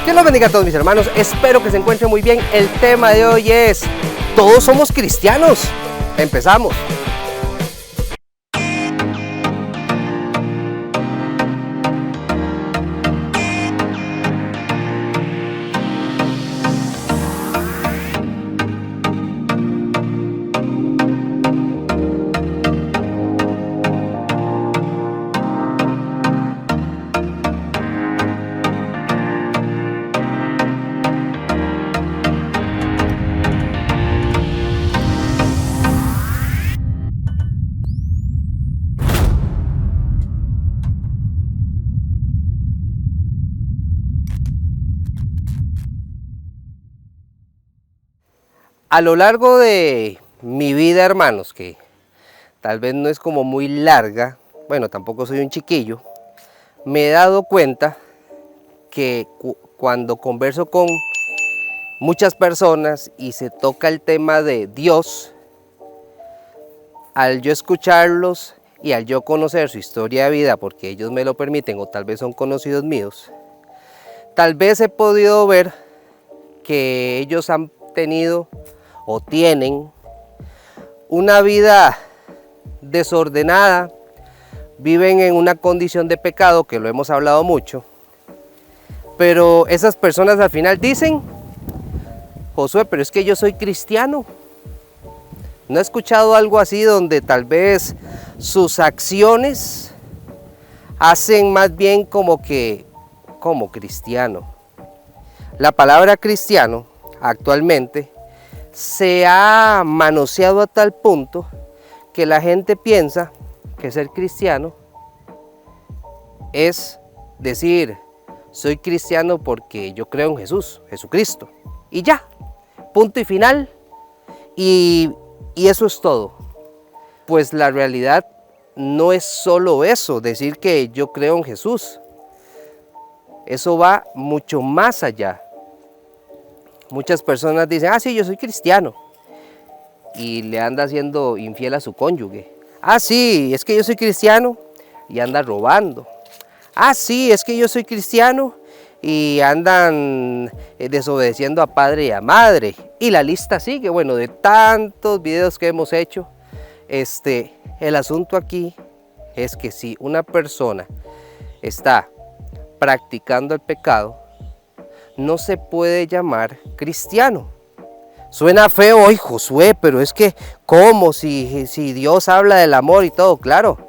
Dios los bendiga a todos mis hermanos, espero que se encuentren muy bien. El tema de hoy es, todos somos cristianos. Empezamos. A lo largo de mi vida, hermanos, que tal vez no es como muy larga, bueno, tampoco soy un chiquillo, me he dado cuenta que cuando converso con muchas personas y se toca el tema de Dios, al yo escucharlos y al yo conocer su historia de vida, porque ellos me lo permiten o tal vez son conocidos míos, tal vez he podido ver que ellos han tenido o tienen una vida desordenada, viven en una condición de pecado, que lo hemos hablado mucho, pero esas personas al final dicen: Josué, pero es que yo soy cristiano. ¿No he escuchado algo así donde tal vez sus acciones hacen más bien como cristiano? La palabra cristiano actualmente se ha manoseado a tal punto que la gente piensa que ser cristiano es decir, soy cristiano porque yo creo en Jesús, Jesucristo, y ya, punto y final, y eso es todo. Pues la realidad no es solo eso, decir que yo creo en Jesús. Eso va mucho más allá. Muchas personas dicen: sí, yo soy cristiano, y le anda siendo infiel a su cónyuge. Sí, es que yo soy cristiano y anda robando. Sí, es que yo soy cristiano y andan desobedeciendo a padre y a madre. Y la lista sigue. Bueno, de tantos videos que hemos hecho, el asunto aquí es que si una persona está practicando el pecado, no se puede llamar cristiano. Suena feo hoy, Josué, pero es que, ¿cómo? Si Dios habla del amor y todo, claro.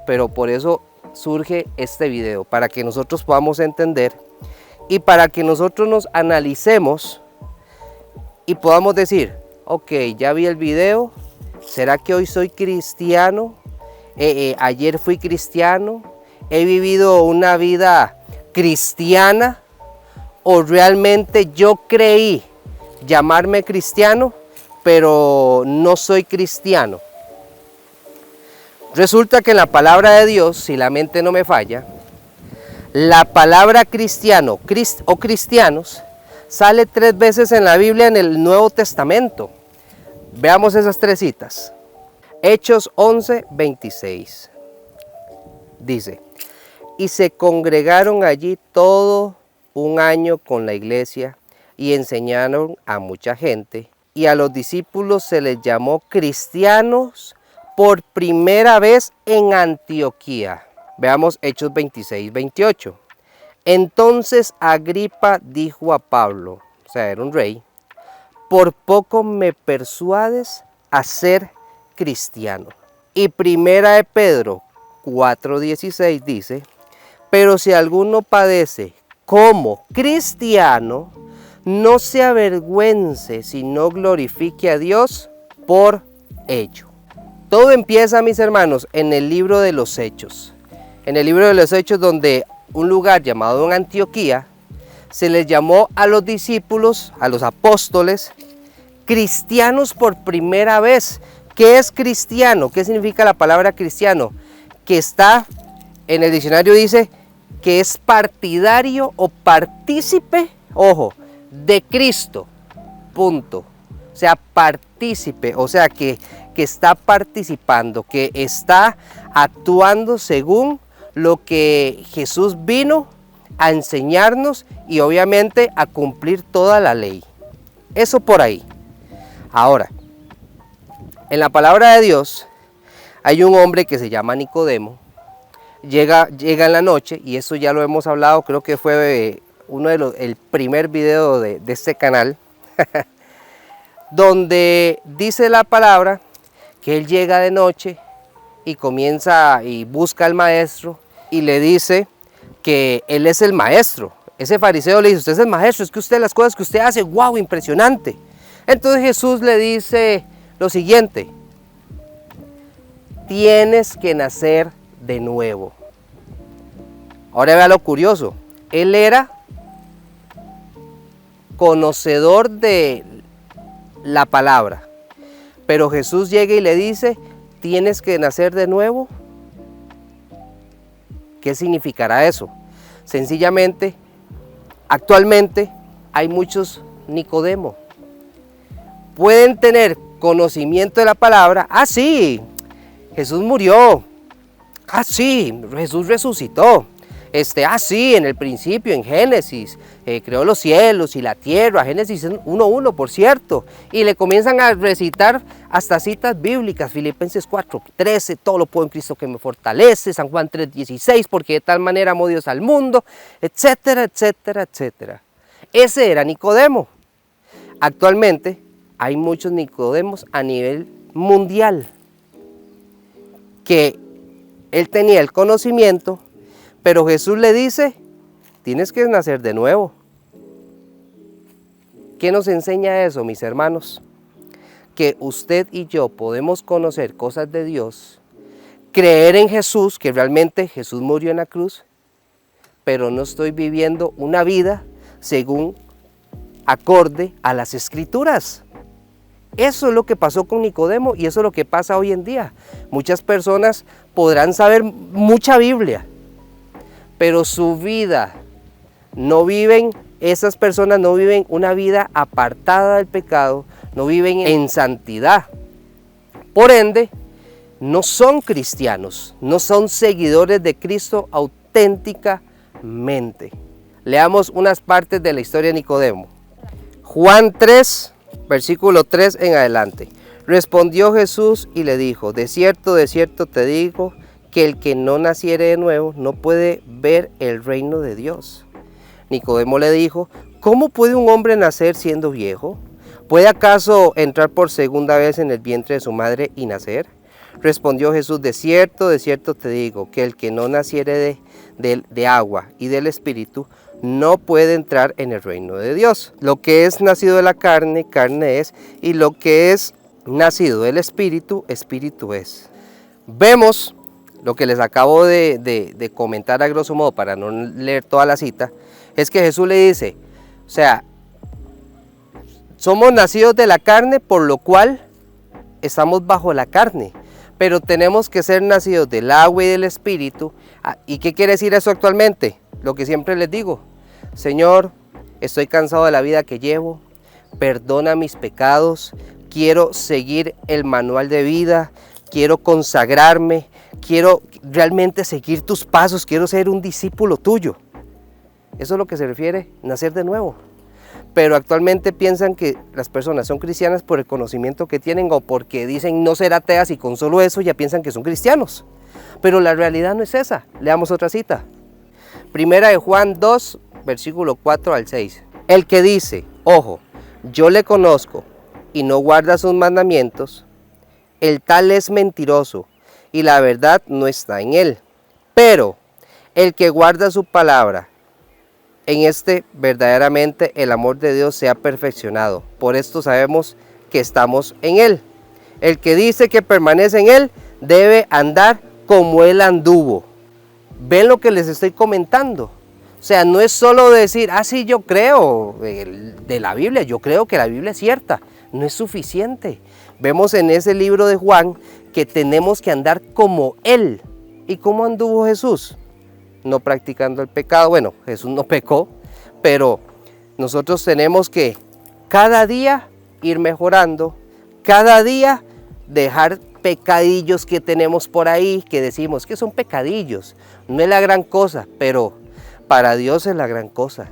Pero por eso surge este video, para que nosotros podamos entender y para que nosotros nos analicemos y podamos decir: ok, ya vi el video, ¿será que hoy soy cristiano? Ayer fui cristiano, he vivido una vida cristiana, o realmente yo creí llamarme cristiano, pero no soy cristiano. Resulta que en la palabra de Dios, si la mente no me falla, la palabra cristiano o cristianos sale 3 veces en la Biblia en el Nuevo Testamento. Veamos esas 3 citas. Hechos 11:26. Dice: y se congregaron allí todo un año con la iglesia y enseñaron a mucha gente, y a los discípulos se les llamó cristianos por primera vez en Antioquía. Veamos Hechos 26:28. Entonces Agripa dijo a Pablo, o sea, era un rey: por poco me persuades a ser cristiano. Y primera de Pedro 4:16 dice: pero si alguno padece como cristiano, no se avergüence, sino glorifique a Dios por ello. Todo empieza, mis hermanos, en el libro de los Hechos. En el libro de los Hechos, donde un lugar llamado Antioquía, se les llamó a los discípulos, a los apóstoles, cristianos por primera vez. ¿Qué es cristiano? ¿Qué significa la palabra cristiano? Que está, en el diccionario dice, que es partidario o partícipe, ojo, de Cristo, punto. O sea, partícipe, o sea, que está participando, que está actuando según lo que Jesús vino a enseñarnos y obviamente a cumplir toda la ley. Eso por ahí. Ahora, en la palabra de Dios hay un hombre que se llama Nicodemo. Llega en la noche, y eso ya lo hemos hablado, creo que fue el primer video de este canal, donde dice la palabra que él llega de noche y comienza y busca al maestro y le dice que él es el maestro. Ese fariseo le dice: usted es el maestro, es que usted, las cosas que usted hace, wow, impresionante. Entonces Jesús le dice lo siguiente: tienes que nacer de nuevo. Ahora vea lo curioso, él era conocedor de la palabra, pero Jesús llega y le dice: tienes que nacer de nuevo. ¿Qué significará eso? Sencillamente, actualmente hay muchos Nicodemo. Pueden tener conocimiento de la palabra. Ah, sí, Jesús murió. Ah, sí, Jesús resucitó. Sí, en el principio, en Génesis, creó los cielos y la tierra, Génesis 1:1, por cierto, y le comienzan a recitar hasta citas bíblicas, Filipenses 4:13, todo lo puedo en Cristo que me fortalece, San Juan 3:16, porque de tal manera amó Dios al mundo, etcétera, etcétera, etcétera. Ese era Nicodemo. Actualmente hay muchos Nicodemos a nivel mundial, que él tenía el conocimiento, pero Jesús le dice: tienes que nacer de nuevo. ¿Qué nos enseña eso, mis hermanos? Que usted y yo podemos conocer cosas de Dios, creer en Jesús, que realmente Jesús murió en la cruz, pero no estoy viviendo una vida según acorde a las Escrituras. Eso es lo que pasó con Nicodemo y eso es lo que pasa hoy en día. Muchas personas podrán saber mucha Biblia, pero su vida esas personas no viven una vida apartada del pecado, no viven en santidad. Por ende, no son cristianos, no son seguidores de Cristo auténticamente. Leamos unas partes de la historia de Nicodemo. Juan 3, versículo 3 en adelante. Respondió Jesús y le dijo: de cierto te digo, que el que no naciere de nuevo no puede ver el reino de Dios. Nicodemo le dijo: ¿cómo puede un hombre nacer siendo viejo? ¿Puede acaso entrar por segunda vez en el vientre de su madre y nacer? Respondió Jesús: de cierto te digo, que el que no naciere de agua y del Espíritu no puede entrar en el reino de Dios. Lo que es nacido de la carne, carne es, y lo que es nacido del Espíritu, Espíritu es. Vemos lo que les acabo de comentar a grosso modo, para no leer toda la cita, es que Jesús le dice, o sea, somos nacidos de la carne, por lo cual estamos bajo la carne, pero tenemos que ser nacidos del agua y del Espíritu. ¿Y qué quiere decir eso actualmente? Lo que siempre les digo: Señor, estoy cansado de la vida que llevo, perdona mis pecados, quiero seguir el manual de vida, quiero consagrarme, quiero realmente seguir tus pasos, quiero ser un discípulo tuyo. Eso es lo que se refiere nacer de nuevo. Pero actualmente piensan que las personas son cristianas por el conocimiento que tienen, o porque dicen no ser ateas y con solo eso ya piensan que son cristianos. Pero la realidad no es esa. Leamos otra cita. Primera de Juan 2, versículo 4 al 6. El que dice: ojo, yo le conozco, y no guarda sus mandamientos, el tal es mentiroso, y la verdad no está en él. Pero el que guarda su palabra, en este verdaderamente el amor de Dios se ha perfeccionado. Por esto sabemos que estamos en él. El que dice que permanece en él debe andar como él anduvo. ¿Ven lo que les estoy comentando? O sea, no es solo decir: ah, sí, yo creo de la Biblia, yo creo que la Biblia es cierta. No es suficiente. Vemos en ese libro de Juan que tenemos que andar como él. ¿Y cómo anduvo Jesús? No practicando el pecado. Bueno, Jesús no pecó, pero nosotros tenemos que cada día ir mejorando, cada día dejar pecadillos que tenemos por ahí, que decimos que son pecadillos, no es la gran cosa, pero para Dios es la gran cosa.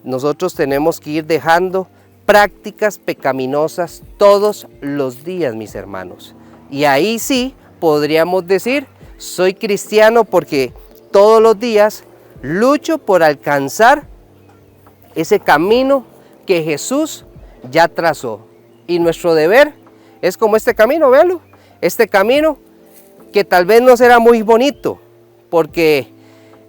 Nosotros tenemos que ir dejando prácticas pecaminosas todos los días, mis hermanos. Y ahí sí podríamos decir, soy cristiano porque todos los días lucho por alcanzar ese camino que Jesús ya trazó. Y nuestro deber es como este camino, véalo, este camino que tal vez no será muy bonito, porque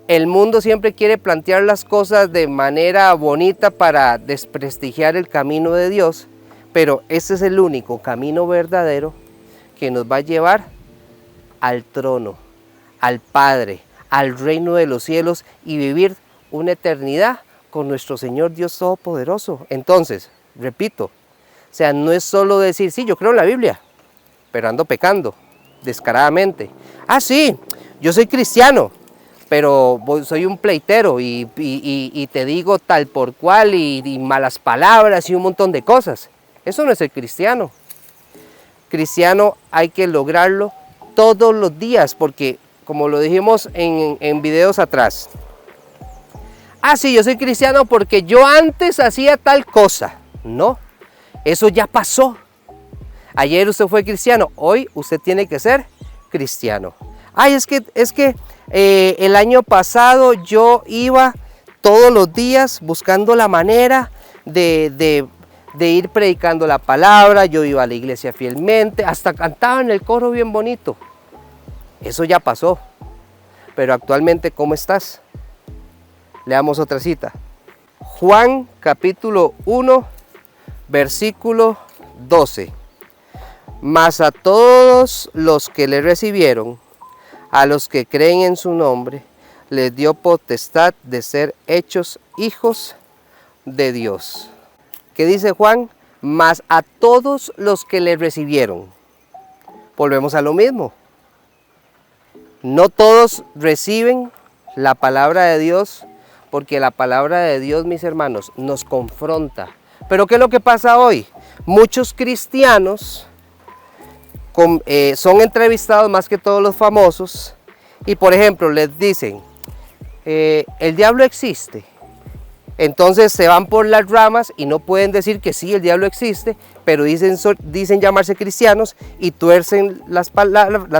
el mundo siempre quiere plantear las cosas de manera bonita para desprestigiar el camino de Dios, pero este es el único camino verdadero que nos va a llevar al trono, al Padre, al reino de los cielos y vivir una eternidad con nuestro Señor Dios Todopoderoso. Entonces, repito, o sea, no es solo decir, sí, yo creo en la Biblia, pero ando pecando descaradamente. Ah, sí, yo soy cristiano, pero soy un pleitero y te digo tal por cual y malas palabras y un montón de cosas. Eso no es el cristiano. Cristiano hay que lograrlo todos los días, porque como lo dijimos en videos atrás, ah, sí, yo soy cristiano porque yo antes hacía tal cosa. No, eso ya pasó. Ayer usted fue cristiano, hoy usted tiene que ser cristiano. Ay, es que el año pasado yo iba todos los días buscando la manera de ir predicando la palabra, yo iba a la iglesia fielmente, hasta cantaba en el coro bien bonito. Eso ya pasó. Pero actualmente, ¿cómo estás? Leamos otra cita. Juan capítulo 1, versículo 12. Mas a todos los que le recibieron, a los que creen en su nombre, les dio potestad de ser hechos hijos de Dios. ¿Qué dice Juan? Mas a todos los que le recibieron. Volvemos a lo mismo. No todos reciben la palabra de Dios, porque la palabra de Dios, mis hermanos, nos confronta. Pero ¿qué es lo que pasa hoy? Muchos cristianos son entrevistados, más que todos los famosos, y por ejemplo les dicen, el diablo existe. Entonces se van por las ramas y no pueden decir que sí, el diablo existe, pero dicen llamarse cristianos y tuercen las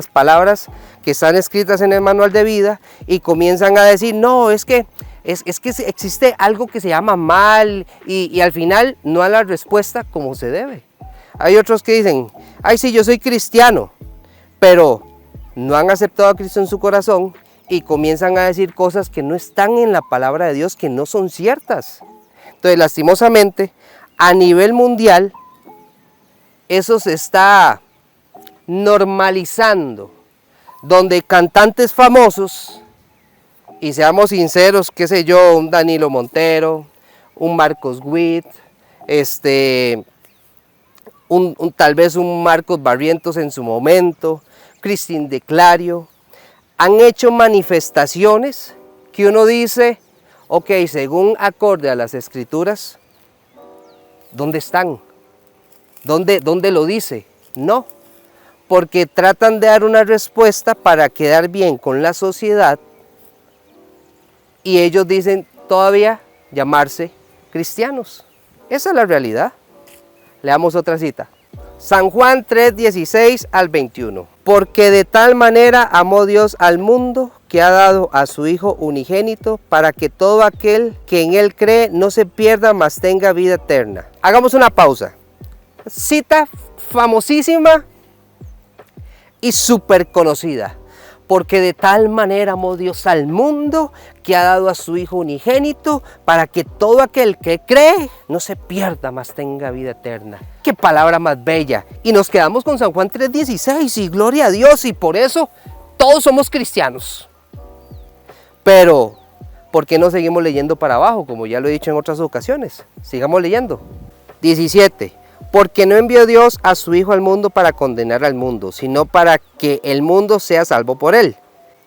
palabras que están escritas en el manual de vida y comienzan a decir, no, es que existe algo que se llama mal y al final no da la respuesta como se debe. Hay otros que dicen, ay sí, yo soy cristiano, pero no han aceptado a Cristo en su corazón y comienzan a decir cosas que no están en la palabra de Dios, que no son ciertas. Entonces, lastimosamente, a nivel mundial, eso se está normalizando, donde cantantes famosos, y seamos sinceros, qué sé yo, un Danilo Montero, un Marcos Witt, tal vez un Marcos Barrientos en su momento, Cristín de Clario, han hecho manifestaciones que uno dice, ok, según acorde a las escrituras, ¿dónde están? ¿Dónde lo dice? No, porque tratan de dar una respuesta para quedar bien con la sociedad y ellos dicen todavía llamarse cristianos. Esa es la realidad. Leamos otra cita. San Juan 3, 16 al 21. Porque de tal manera amó Dios al mundo que ha dado a su Hijo unigénito para que todo aquel que en Él cree no se pierda, mas tenga vida eterna. Hagamos una pausa. Cita famosísima y súper conocida. Porque de tal manera amó Dios al mundo que ha dado a su Hijo unigénito para que todo aquel que cree no se pierda, mas tenga vida eterna. ¡Qué palabra más bella! Y nos quedamos con San Juan 3:16 y gloria a Dios, y por eso todos somos cristianos. Pero, ¿por qué no seguimos leyendo para abajo? Como ya lo he dicho en otras ocasiones. Sigamos leyendo. 17. Porque no envió Dios a su Hijo al mundo para condenar al mundo, sino para que el mundo sea salvo por él.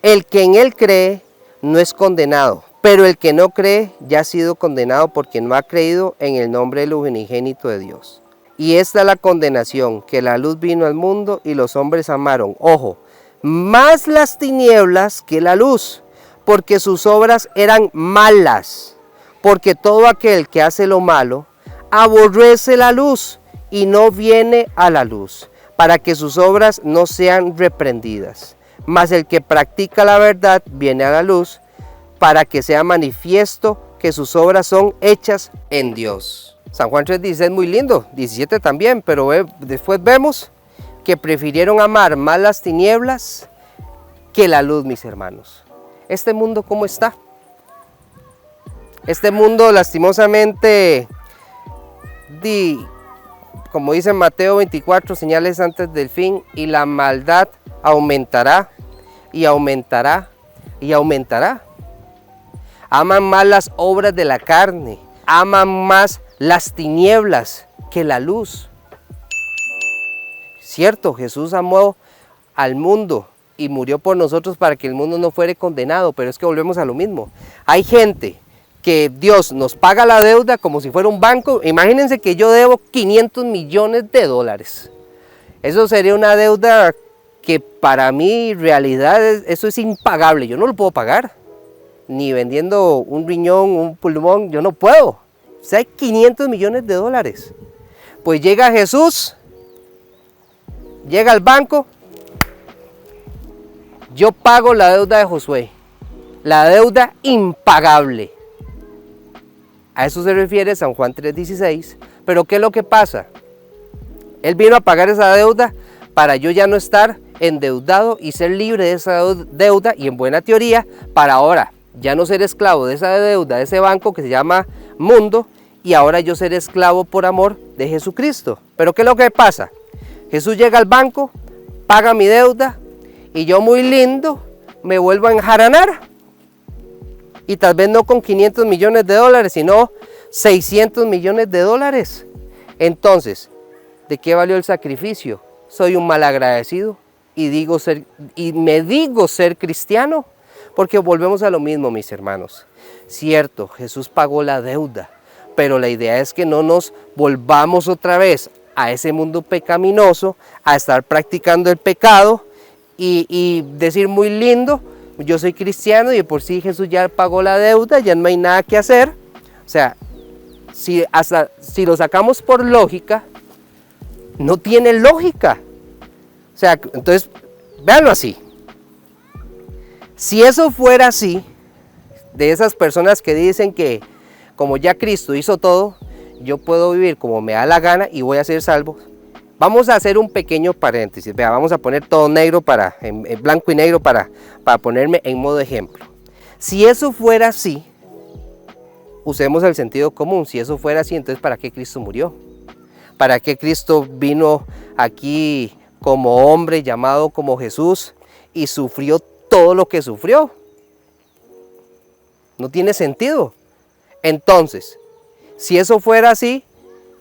El que en él cree no es condenado, pero el que no cree ya ha sido condenado porque no ha creído en el nombre del unigénito de Dios. Y esta es la condenación, que la luz vino al mundo y los hombres amaron, ojo, más las tinieblas que la luz, porque sus obras eran malas, porque todo aquel que hace lo malo aborrece la luz y no viene a la luz, para que sus obras no sean reprendidas. Mas el que practica la verdad viene a la luz, para que sea manifiesto que sus obras son hechas en Dios. San Juan 3:16 es muy lindo, 17 también, pero después vemos que prefirieron amar más las tinieblas que la luz, mis hermanos. Este mundo, ¿cómo está? Este mundo, lastimosamente, como dice Mateo 24, señales antes del fin, y la maldad aumentará y aumentará y aumentará. Aman más las obras de la carne, aman más las tinieblas que la luz. Cierto, Jesús amó al mundo y murió por nosotros para que el mundo no fuera condenado, pero es que volvemos a lo mismo. Hay gente que Dios nos paga la deuda como si fuera un banco. Imagínense que yo debo 500 millones de dólares. Eso sería una deuda que para mí en realidad eso es impagable. Yo no lo puedo pagar. Ni vendiendo un riñón, un pulmón, yo no puedo. O sea, hay 500 millones de dólares. Pues llega Jesús, llega al banco, yo pago la deuda de Josué, la deuda impagable. A eso se refiere San Juan 3:16. Pero ¿qué es lo que pasa? Él vino a pagar esa deuda para yo ya no estar endeudado y ser libre de esa deuda, y en buena teoría, para ahora ya no ser esclavo de esa deuda, de ese banco que se llama mundo, y ahora yo ser esclavo por amor de Jesucristo. Pero ¿qué es lo que pasa? Jesús llega al banco, paga mi deuda, y yo muy lindo me vuelvo a enjaranar. Y tal vez no con 500 millones de dólares, sino 600 millones de dólares. Entonces, ¿de qué valió el sacrificio? Soy un malagradecido y me digo ser cristiano. Porque volvemos a lo mismo, mis hermanos. Cierto, Jesús pagó la deuda, pero la idea es que no nos volvamos otra vez a ese mundo pecaminoso, a estar practicando el pecado y decir muy lindo, yo soy cristiano y de por sí Jesús ya pagó la deuda, ya no hay nada que hacer. O sea, si lo sacamos por lógica, no tiene lógica. O sea, entonces, véanlo así. Si eso fuera así, de esas personas que dicen que como ya Cristo hizo todo, yo puedo vivir como me da la gana y voy a ser salvo. Vamos a hacer un pequeño paréntesis. Vea, vamos a poner todo negro en blanco y negro para ponerme en modo ejemplo. Si eso fuera así, usemos el sentido común. Si eso fuera así, entonces ¿para qué Cristo murió? ¿Para qué Cristo vino aquí como hombre llamado como Jesús y sufrió todo lo que sufrió? No tiene sentido. Entonces, si eso fuera así,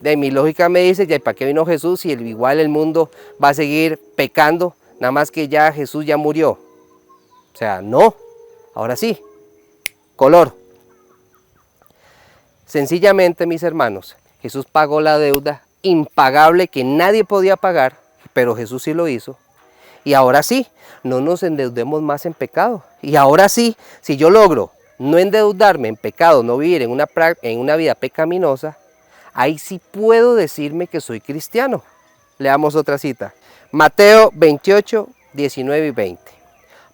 de mi lógica me dice, ¿ya para qué vino Jesús? Y igual el mundo va a seguir pecando, nada más que ya Jesús ya murió. O sea, no. Ahora sí, color. Sencillamente, mis hermanos, Jesús pagó la deuda impagable que nadie podía pagar, pero Jesús sí lo hizo. Y ahora sí, no nos endeudemos más en pecado. Y ahora sí, si yo logro no endeudarme en pecado, no vivir en una vida pecaminosa, ahí sí puedo decirme que soy cristiano. Leamos otra cita. Mateo 28, 19 y 20.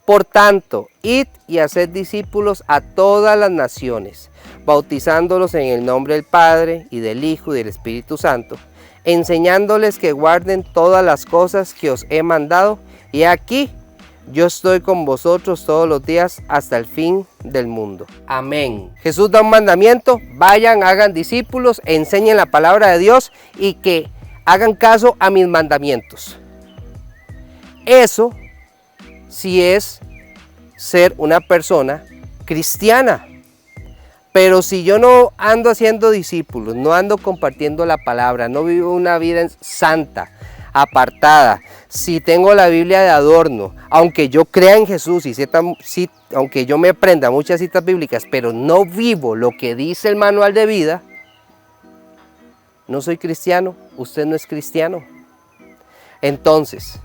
Por tanto, id y haced discípulos a todas las naciones, bautizándolos en el nombre del Padre y del Hijo y del Espíritu Santo, enseñándoles que guarden todas las cosas que os he mandado, y aquí yo estoy con vosotros todos los días hasta el fin del mundo. Amén. Jesús da un mandamiento: vayan, hagan discípulos, enseñen la palabra de Dios y que hagan caso a mis mandamientos. Eso sí es ser una persona cristiana. Pero si yo no ando haciendo discípulos, no ando compartiendo la palabra, no vivo una vida santa, apartada, si tengo la Biblia de adorno, aunque yo crea en Jesús y aunque yo me aprenda muchas citas bíblicas, pero no vivo lo que dice el manual de vida, no soy cristiano, usted no es cristiano. Entonces,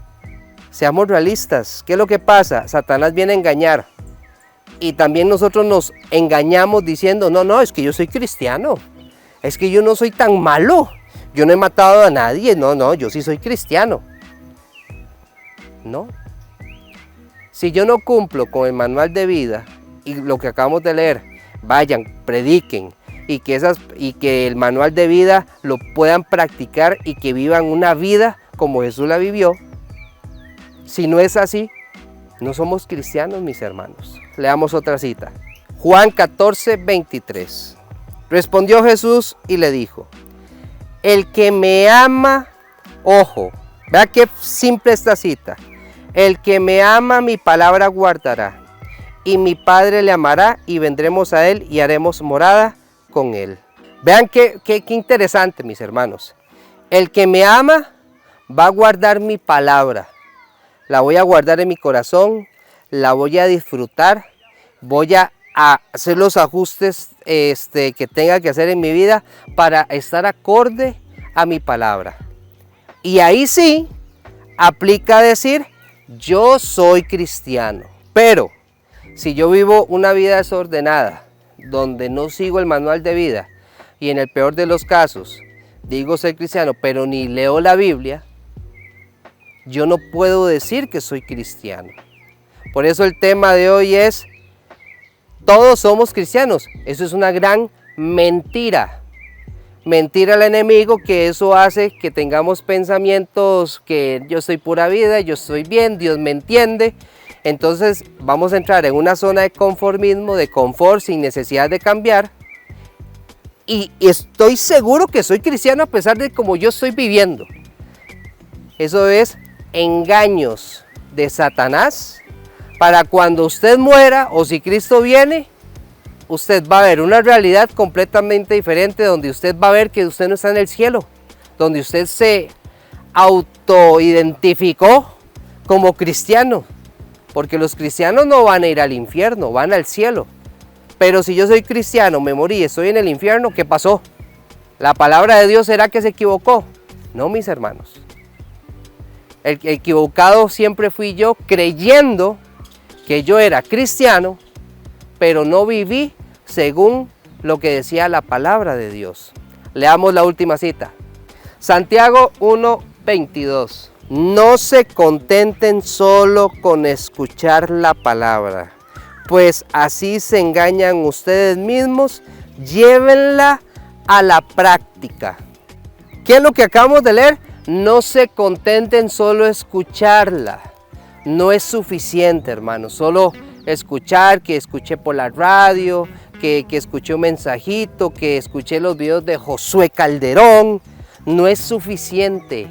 seamos realistas. ¿Qué es lo que pasa? Satanás viene a engañar Y también nosotros nos engañamos diciendo, no, es que yo soy cristiano, es que yo no soy tan malo, yo no he matado a nadie, no, yo sí soy cristiano. No. Si yo no cumplo con el manual de vida y lo que acabamos de leer, vayan, prediquen y que el manual de vida lo puedan practicar y que vivan una vida como Jesús la vivió. Si no es así, no somos cristianos, mis hermanos. Leamos otra cita. Juan 14, 23. Respondió Jesús y le dijo, el que me ama, ojo, vea qué simple esta cita. El que me ama, mi palabra guardará, y mi Padre le amará, y vendremos a él y haremos morada con él. Vean qué interesante, mis hermanos. El que me ama va a guardar mi palabra. La voy a guardar en mi corazón, la voy a disfrutar, voy a hacer los ajustes que tenga que hacer en mi vida para estar acorde a mi palabra. Y ahí sí aplica decir, yo soy cristiano. Pero si yo vivo una vida desordenada, donde no sigo el manual de vida, y en el peor de los casos digo ser cristiano, pero ni leo la Biblia, yo no puedo decir que soy cristiano. Por eso el tema de hoy es, todos somos cristianos. Eso es una gran mentira. Mentira al enemigo, que eso hace que tengamos pensamientos que yo soy pura vida, yo estoy bien, Dios me entiende. Entonces vamos a entrar en una zona de conformismo, de confort, sin necesidad de cambiar. Y estoy seguro que soy cristiano a pesar de cómo yo estoy viviendo. Eso es engaños de Satanás para cuando usted muera o si Cristo viene, usted va a ver una realidad completamente diferente, donde usted va a ver que usted no está en el cielo, donde usted se autoidentificó como cristiano, porque los cristianos no van a ir al infierno, van al cielo. Pero si yo soy cristiano, me morí, estoy en el infierno, ¿qué pasó? ¿La palabra de Dios será que se equivocó? No, mis hermanos. El equivocado siempre fui yo, creyendo que yo era cristiano, pero no viví según lo que decía la palabra de Dios. Leamos la última cita. Santiago 1:22. No se contenten solo con escuchar la palabra, pues así se engañan ustedes mismos, llévenla a la práctica. ¿Qué es lo que acabamos de leer? No se contenten solo escucharla. No es suficiente, hermanos, solo escuchar, que escuché por la radio, que escuché un mensajito, que escuché los videos de Josué Calderón. No es suficiente.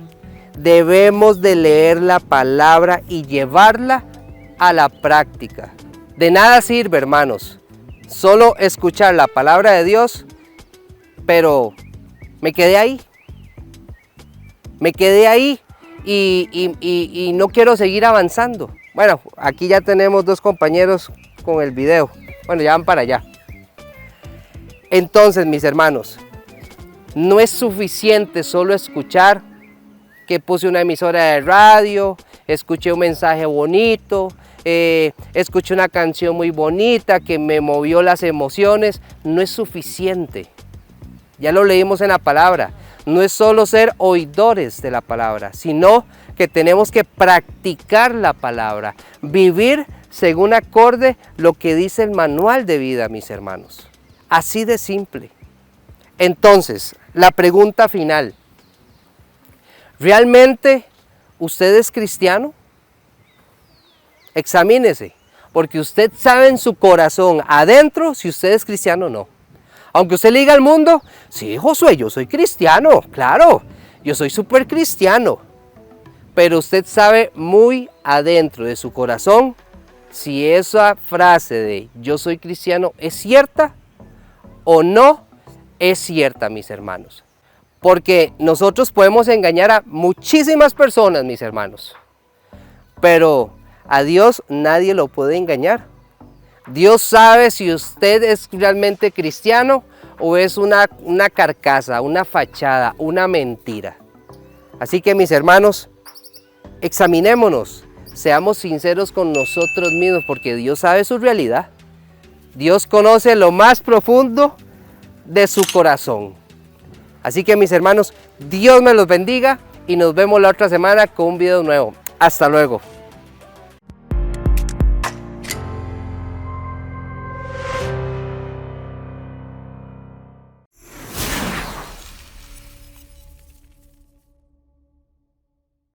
Debemos de leer la palabra y llevarla a la práctica. De nada sirve, hermanos, solo escuchar la palabra de Dios, pero me quedé ahí. Me quedé ahí y no quiero seguir avanzando. Bueno, aquí ya tenemos dos compañeros con el video. Bueno, ya van para allá. Entonces, mis hermanos, no es suficiente solo escuchar que puse una emisora de radio, escuché un mensaje bonito, escuché una canción muy bonita que me movió las emociones. No es suficiente. Ya lo leímos en la palabra. No es solo ser oidores de la palabra, sino que tenemos que practicar la palabra, vivir según acorde lo que dice el manual de vida, mis hermanos. Así de simple. Entonces, la pregunta final. ¿Realmente usted es cristiano? Examínese, porque usted sabe en su corazón adentro si usted es cristiano o no. Aunque usted le diga al mundo, sí, Josué, yo soy cristiano, claro, yo soy súper cristiano. Pero usted sabe muy adentro de su corazón si esa frase de yo soy cristiano es cierta o no es cierta, mis hermanos. Porque nosotros podemos engañar a muchísimas personas, mis hermanos. Pero a Dios nadie lo puede engañar. Dios sabe si usted es realmente cristiano o es una carcasa, una fachada, una mentira. Así que, mis hermanos, examinémonos, seamos sinceros con nosotros mismos, porque Dios sabe su realidad. Dios conoce lo más profundo de su corazón. Así que mis hermanos, Dios me los bendiga y nos vemos la otra semana con un video nuevo. Hasta luego.